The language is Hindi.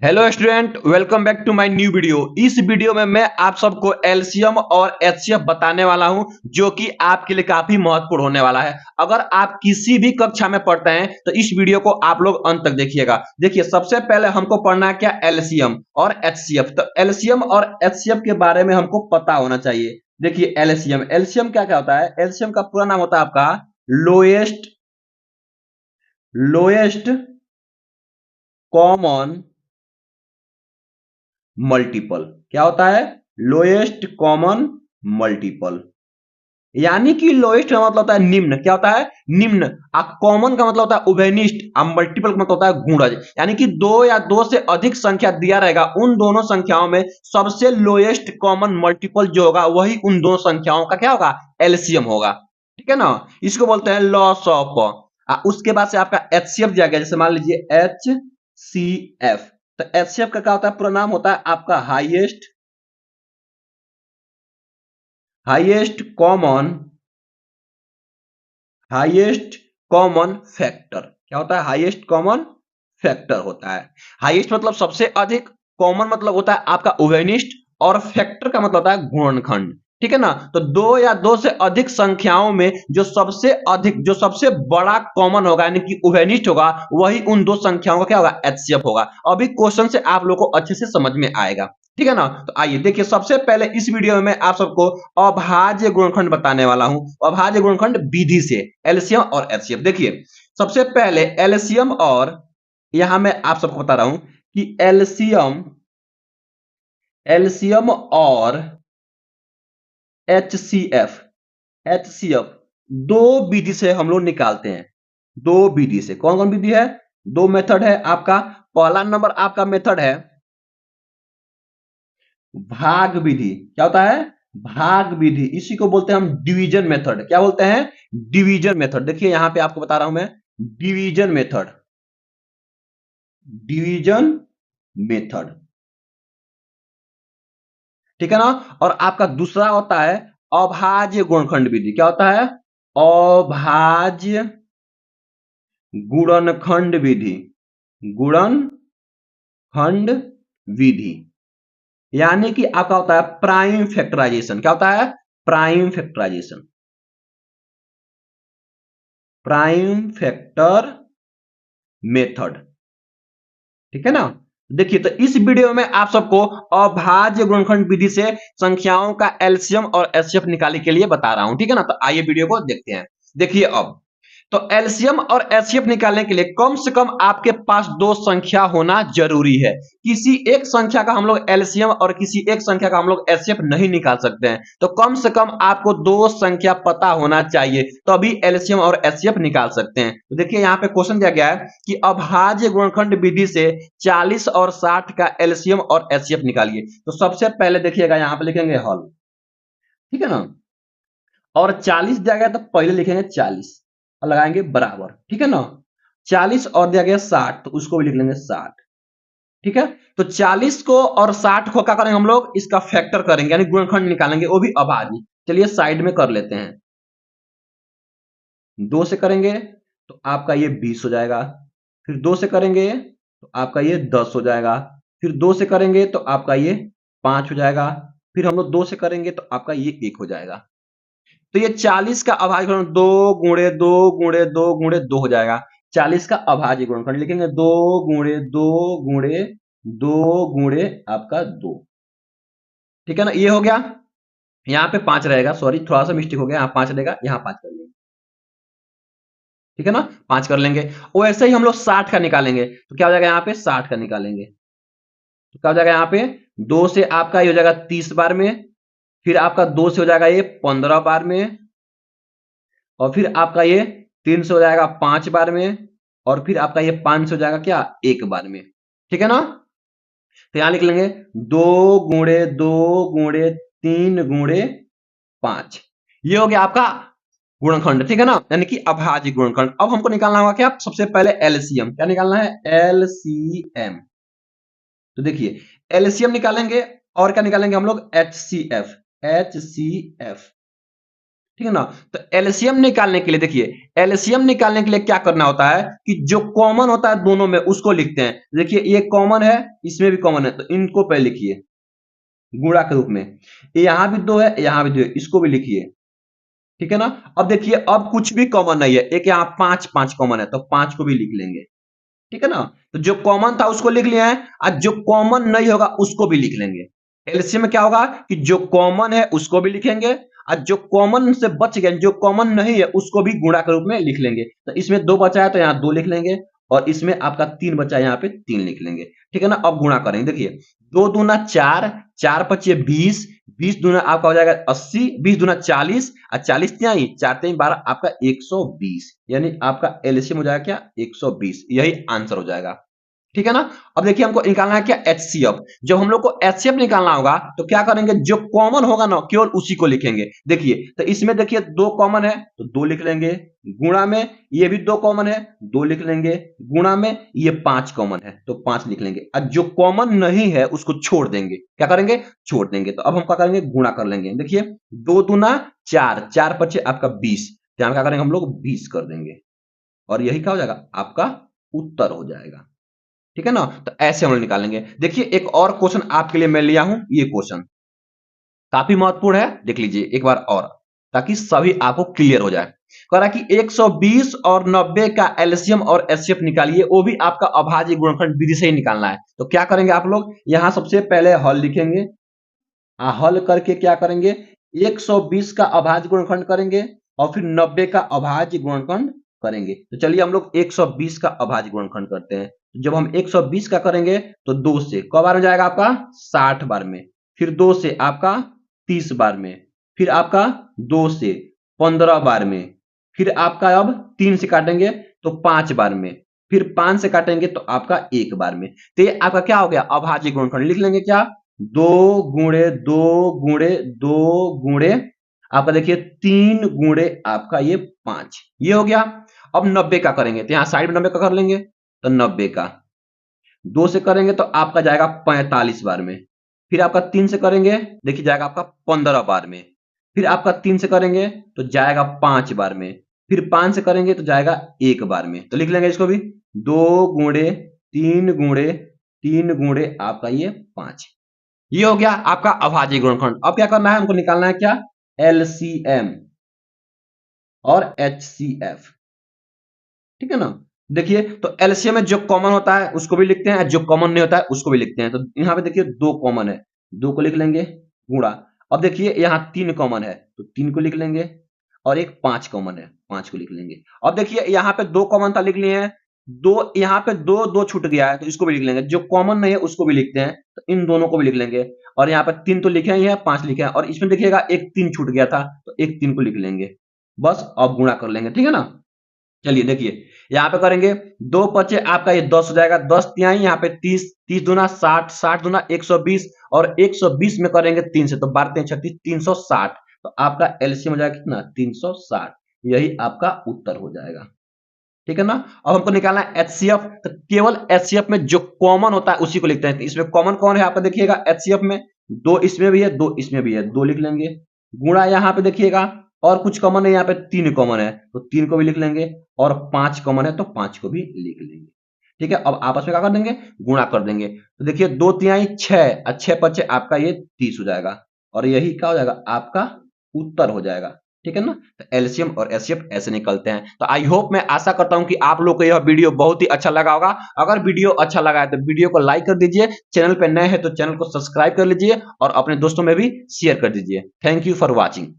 Hello student, welcome back to my new video. इस वीडियो में मैं आप सबको एलसीएम और एचसीएफ बताने वाला हूं, जो कि आपके लिए काफी महत्वपूर्ण होने वाला है। अगर आप किसी भी कक्षा में पढ़ते हैं तो इस वीडियो को आप लोग अंत तक देखिएगा। देखिए, सबसे पहले हमको पढ़ना है क्या, एलसीएम और एचसीएफ। तो एलसीएम और एचसीएफ के बारे में हमको पता होना चाहिए। देखिए, एलसीएम एलसीएम क्या क्या होता है। एलसीएम का पूरा नाम होता है आपका लोएस्ट लोएस्ट कॉमन मल्टीपल। क्या होता है? Lowest common multiple. यानी कि लोएस्ट का मतलब होता है निम्न। क्या होता है? निम्न। कॉमन का मतलब होता है उभयनिष्ठ। मल्टीपल का मतलब होता है गुणज। यानी कि दो या दो से अधिक संख्या दिया रहेगा, उन दोनों संख्याओं में सबसे लोएस्ट कॉमन मल्टीपल जो होगा वही उन दोनों संख्याओं का क्या होगा, एलसीएम होगा। ठीक है ना। इसको बोलते हैं लॉस ऑफ। उसके बाद से आपका एचसीएफ दिया गया, जैसे मान लीजिए एचसीएफ। तो एचसीएफ का क्या होता है, पूरा नाम होता है आपका हाईएस्ट कॉमन फैक्टर। क्या होता है? हाईएस्ट कॉमन फैक्टर होता है। हाईएस्ट मतलब सबसे अधिक, कॉमन मतलब होता है आपका उभयनिष्ठ, और फैक्टर का मतलब होता है गुणनखंड। ठीक है ना। तो दो या दो से अधिक संख्याओं में जो सबसे अधिक, जो सबसे बड़ा कॉमन होगा यानी कि उभयनिष्ठ होगा, वही उन दो संख्याओं का क्या होगा, एचसीएफ होगा। अभी क्वेश्चन से आप लोगों को अच्छे से समझ में आएगा। ठीक है ना। तो आइए देखिए, सबसे पहले इस वीडियो में मैं आप सबको अभाज्य गुणनखंड बताने वाला हूं। अभाज्य गुणनखंड विधि से एलसीएम और एचसीएफ। देखिए, सबसे पहले एलसीएम, और यहां मैं आप सबको बता रहा हूं कि एलसीएम एलसीएम और एचसीएफ एचसीएफ दो विधि से हम लोग निकालते हैं। दो विधि से। कौन कौन विधि है? दो मेथड है आपका। पहला नंबर आपका मेथड है भाग विधि। क्या होता है? भाग विधि। इसी को बोलते हैं हम डिवीजन मेथड। क्या बोलते हैं? Division method. देखिए, यहां पे आपको बता रहा हूं मैं, डिवीजन मेथड। Division method. ठीक है ना। और आपका दूसरा होता है अभाज्य गुणनखंड विधि। क्या होता है? अभाज्य गुणनखंड विधि। गुणनखंड विधि यानी कि आपका होता है प्राइम फैक्टराइजेशन। क्या होता है? Prime factorization. Prime factor method. ठीक है ना। देखिए, तो इस वीडियो में आप सबको अभाज्य गुणनखंड विधि से संख्याओं का एलसीएम और एचसीएफ निकालने के लिए बता रहा हूं। ठीक है ना। तो आइए वीडियो को देखते हैं। देखिए, अब तो एलसीएम और एचसीएफ निकालने के लिए कम से कम आपके पास दो संख्या होना जरूरी है। किसी एक संख्या का हम लोग एलसीएम और किसी एक संख्या का हम लोग एचसीएफ नहीं निकाल सकते हैं। तो कम से कम आपको दो संख्या पता होना चाहिए, तभी एलसीएम और एचसीएफ निकाल सकते हैं। तो देखिए, यहाँ पे क्वेश्चन दिया गया है कि अभाज्य गुणनखंड विधि से 40 और 60 का एलसीएम और एचसीएफ निकालिए। तो सबसे पहले देखिएगा, यहाँ पे लिखेंगे हल। ठीक है ना। और 40 दिया गया तो पहले लिखेंगे 40 और लगाएंगे बराबर। ठीक है ना। 40 और दिया गया 60, तो उसको भी लिख लेंगे 60। ठीक है। तो 40 को और 60 को क्या करेंगे हम लोग, इसका फैक्टर करेंगे यानी गुणनखंड निकालेंगे, वो भी अभाज्य। चलिए साइड में कर लेते हैं। 2 से करेंगे तो आपका ये 20 हो जाएगा। फिर 2 से करेंगे तो आपका ये 10 हो जाएगा। फिर 2 से करेंगे तो आपका ये 5 हो जाएगा। फिर हम लोग 2 से करेंगे तो आपका ये 1 हो जाएगा। तो ये 40 का अभाज्य गुणनखंड 2 गुणे 2 गुणे 2 गुणे 2 हो जाएगा। 40 का अभाज्य गुणनखंड लिखेंगे 2 गुणे 2 गुणे 2 गुणे आपका 2। ठीक है ना। ये हो गया। यहाँ पे 5 रहेगा, सॉरी थोड़ा सा मिस्टेक हो गया, यहाँ 5 रहेगा, यहाँ 5 कर लेंगे। ठीक है ना। 5 कर लेंगे। वैसे ही हम लोग 60 का निकालेंगे तो क्या हो जाएगा, यहाँ पे 60 का निकालेंगे तो क्या हो जाएगा, यहाँ पे 2 से आपका ये हो जाएगा 30 बार में। फिर आपका 2 से हो जाएगा ये 15 बार में। और फिर आपका ये 3 से हो जाएगा 5 बार में। और फिर आपका ये 5 से हो जाएगा क्या, 1 बार में। ठीक है ना। तो यहां लिख लेंगे 2 गुणे 2 गुणे 3 गुणे 5। ये हो गया आपका गुणनखंड। ठीक है ना, यानी कि अभाज्य गुणनखंड। अब हमको निकालना होगा क्या, सबसे पहले एलसीएम। क्या निकालना है, एलसीएम। तो देखिए, एलसीएम निकालेंगे और क्या निकालेंगे हम लोग, एचसीएफ। एचसीएफ। ठीक है ना। तो एलसीएम निकालने के लिए देखिए, एलसीएम निकालने के लिए क्या करना होता है कि जो कॉमन होता है दोनों में उसको लिखते हैं। देखिए ये कॉमन है, इसमें भी कॉमन है, तो इनको पहले लिखिए गुणा के रूप में। यहां भी दो है, यहां भी दो है, इसको भी लिखिए। ठीक है ना। अब देखिए अब कुछ भी कॉमन नहीं है, एक यहाँ पांच पांच कॉमन है, तो पांच को भी लिख लेंगे। ठीक है ना। तो जो कॉमन था उसको लिख लिया है, और जो कॉमन नहीं होगा उसको भी लिख लेंगे। एलसीएम में क्या होगा कि जो कॉमन है उसको भी लिखेंगे, और जो कॉमन से बच गया, जो कॉमन नहीं है उसको भी गुणा के रूप में लिख लेंगे। तो इसमें दो बचा है तो यहाँ दो लिख लेंगे, और इसमें आपका तीन बचा है, यहाँ पे तीन लिख लेंगे। ठीक है ना। अब गुणा करेंगे, देखिए दो दूना चार, चार पचे 20, 20 दूना आपका हो जाएगा 80, 20 दूना 40, और 40 त्याई, चार त्याई 12, आपका 120, यानी आपका एलसीएम हो जाएगा क्या 120, यही आंसर हो जाएगा। ठीक है ना। अब देखिए हमको निकालना है क्या एचसीएफ। जब हम लोग को एचसीएफ निकालना होगा तो क्या करेंगे, जो कॉमन होगा ना केवल उसी को लिखेंगे। देखिए तो इसमें देखिए दो कॉमन है तो दो लिख लेंगे, गुणा में ये भी दो कॉमन है, दो लिख लेंगे, गुणा में ये पांच कॉमन है तो पांच लिख लेंगे, और जो कॉमन नहीं है उसको छोड़ देंगे। क्या करेंगे, छोड़ देंगे। तो अब हम क्या करेंगे, गुणा कर लेंगे। देखिए दो दूना चार, चार पचे आपका 20, यहाँ क्या करेंगे हम लोग 20 कर देंगे, और यही क्या हो जाएगा आपका उत्तर हो जाएगा। ठीक है ना। तो ऐसे हम लोग निकालेंगे। देखिए एक और क्वेश्चन आपके लिए मैं लिया हूं, ये क्वेश्चन काफी महत्वपूर्ण है, देख लीजिए एक बार और, ताकि सभी आपको क्लियर हो जाए। कह रहा है कि 120 और 90 का एलसीएम और एचसीएफ निकालिए, वो भी आपका अभाज्य गुणनखंड विधि से ही निकालना है। तो क्या करेंगे आप लोग, यहां सबसे पहले हल लिखेंगे, हल करके क्या करेंगे, 120 का अभाज्य गुणनखंड करेंगे, और फिर 90 का अभाज्य गुणनखंड करेंगे। तो चलिए हम लोग 120 का अभाज्य गुणनखंड करते हैं। जब हम 120 का करेंगे तो 2 से कब बार हो जाएगा आपका 60 बार में, फिर 2 से आपका 30 बार में, फिर आपका 2 से 15 बार में, फिर आपका अब 3 से काटेंगे तो 5 बार में, फिर 5 से काटेंगे तो आपका 1 बार में। तो ये आपका क्या हो गया अभाज्य गुणनखंड। लिख लेंगे क्या, 2 गुणे 2 गुणे 2 गुणे आपका देखिए 3 गुणे आपका ये 5, ये हो गया। अब 90 का करेंगे तो यहां साइड में 90 का कर लेंगे, तो 90 का 2 से करेंगे तो आपका जाएगा 45 बार में, फिर आपका 3 से करेंगे देखिए जाएगा आपका 15 बार में, फिर आपका 3 से करेंगे तो जाएगा 5 बार में, फिर 5 से करेंगे तो जाएगा 1 बार में। तो लिख लेंगे इसको भी 2 गुणे 3 गुणे 3 गुणे आपका ये 5, ये हो गया आपका अभाज्य गुणनखंड। अब क्या करना है, हमको निकालना है क्या एलसीएम और एचसीएफ। ठीक है ना। देखिए तो एलसीएम में जो कॉमन होता है उसको भी लिखते हैं, जो कॉमन नहीं होता है उसको भी लिखते हैं। तो यहाँ पे देखिए दो कॉमन है, दो को लिख लेंगे गुणा। अब देखिए यहाँ तीन कॉमन है तो तीन को लिख लेंगे, और एक पांच कॉमन है, पांच को लिख लेंगे। अब देखिए यहाँ पे दो कॉमन था लिख लिए हैं, दो यहाँ पे दो दो छूट गया है तो इसको भी लिख लेंगे, जो कॉमन नहीं है उसको भी लिखते हैं तो इन दोनों को भी लिख लेंगे। और यहाँ पे तीन तो लिखे ही है, पांच लिखे हैं, और इसमें देखिएगा एक तीन छूट गया था तो एक तीन को लिख लेंगे, बस अब गुणा कर लेंगे। ठीक है ना। चलिए देखिए यहाँ पे करेंगे, दो पचे आपका ये 10 हो जाएगा, 10 तिहाई यहाँ पे 30, 30 दूना 60, 60 दूना 120, और 120 में करेंगे 3 से तो 12 36, 360, तो आपका एलसीएम हो जाएगा कितना 360, यही आपका उत्तर हो जाएगा। ठीक है ना। अब हमको निकालना है एचसीएफ, तो केवल एचसीएफ में जो कॉमन होता है उसी को लिखते हैं। तो इसमें कॉमन कौन है आपका देखिएगा एचसीएफ में, दो इसमें भी है, दो इसमें भी है, दो लिख लेंगे। गुणा यहाँ पे देखिएगा और कुछ कॉमन है, यहाँ पे तीन कॉमन है तो तीन को भी लिख लेंगे, और पांच कॉमन है तो पांच को भी लिख लेंगे। ठीक है। अब आपस में क्या कर देंगे, गुणा कर देंगे। तो देखिए दो तिहाई 6, अच्छे पचे आपका ये 30 हो जाएगा, और यही क्या हो जाएगा आपका उत्तर हो जाएगा। ठीक है ना। तो एलसीएम और एचसीएफ ऐसे निकलते हैं। तो आई होप, मैं आशा करता हूं कि आप लोग को यह वीडियो बहुत ही अच्छा लगा होगा। अगर वीडियो अच्छा लगा है तो वीडियो को लाइक कर दीजिए, चैनल पे नए हैं तो चैनल को सब्सक्राइब कर लीजिए, और अपने दोस्तों में भी शेयर कर दीजिए। Thank you for watching.